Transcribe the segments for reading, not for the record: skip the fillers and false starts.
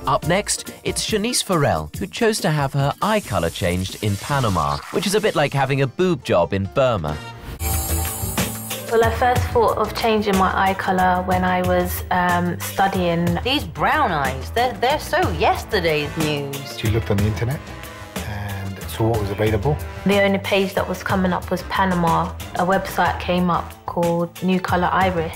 Up next, it's Shanice Farrell, who chose to have her eye colour changed in Panama, which is a bit like having a boob job in Burma. Well, I first thought of changing my eye colour when I was studying. These brown eyes, they're so yesterday's news. You looked on the internet and saw what was available. The only page that was coming up was Panama. A website came up called New Colour Iris.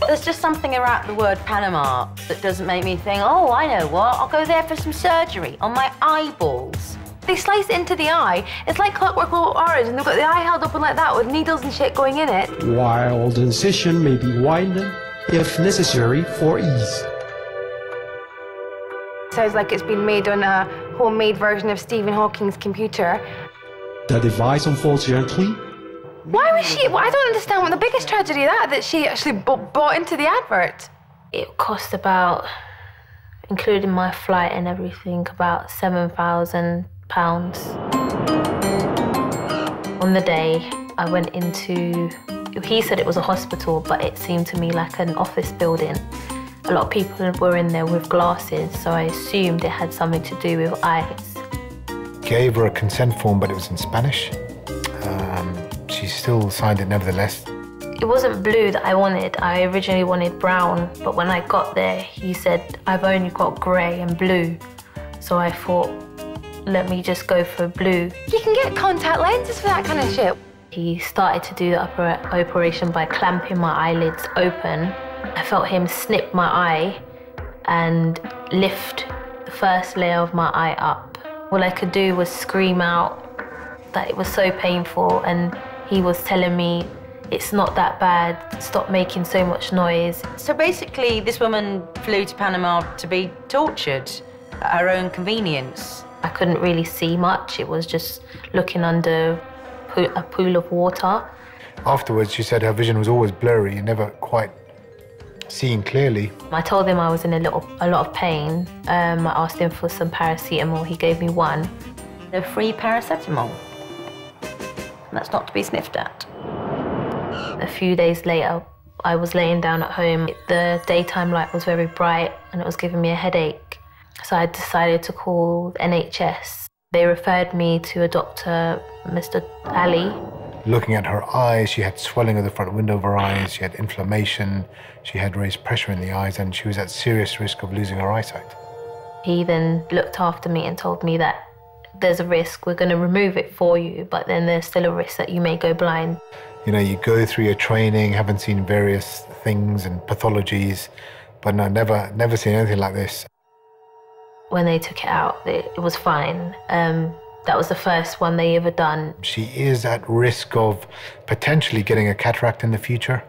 There's just something about the word Panama that doesn't make me think, oh, I know what, I'll go there for some surgery on my eyeballs. They slice it into the eye. It's like Clockwork Orange, and they've got the eye held open like that with needles and shit going in it. While the incision may be widened if necessary for ease. Sounds like it's been made on a homemade version of Stephen Hawking's computer. The device unfolds gently. Why was she? Well, I don't understand what the biggest tragedy of that she actually bought into the advert. It cost about, including my flight and everything, about £7,000. On the day, I went into, he said it was a hospital, but it seemed to me like an office building. A lot of people were in there with glasses, so I assumed it had something to do with eyes. Gave her a consent form, but it was in Spanish. She still signed it nevertheless. It wasn't blue that I wanted. I originally wanted brown, but when I got there, he said, I've only got grey and blue. So I thought, let me just go for blue. You can get contact lenses for that kind of shit. He started to do the operation by clamping my eyelids open. I felt him snip my eye and lift the first layer of my eye up. All I could do was scream out that it was so painful, and he was telling me, it's not that bad, stop making so much noise. So basically, this woman flew to Panama to be tortured at her own convenience. I couldn't really see much. It was just looking under a pool of water. Afterwards, she said her vision was always blurry and never quite seeing clearly. I told him I was in a lot of pain. I asked him for some paracetamol. He gave me one. A free paracetamol. That's not to be sniffed at. A few days later, I was laying down at home. The daytime light was very bright and it was giving me a headache. So I decided to call the NHS. They referred me to a doctor, Mr. Ali. Looking at her eyes, she had swelling of the front window of her eyes, she had inflammation, she had raised pressure in the eyes, and she was at serious risk of losing her eyesight. He then looked after me and told me that there's a risk, we're going to remove it for you, but then there's still a risk that you may go blind. You know, you go through your training, haven't seen various things and pathologies, but no, never seen anything like this. When they took it out, it was fine. That was the first one they ever done. She is at risk of potentially getting a cataract in the future,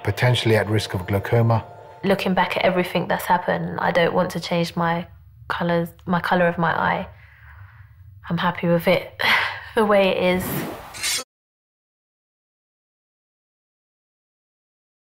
potentially at risk of glaucoma. Looking back at everything that's happened, I don't want to change my colour of my eye. I'm happy with it the way it is.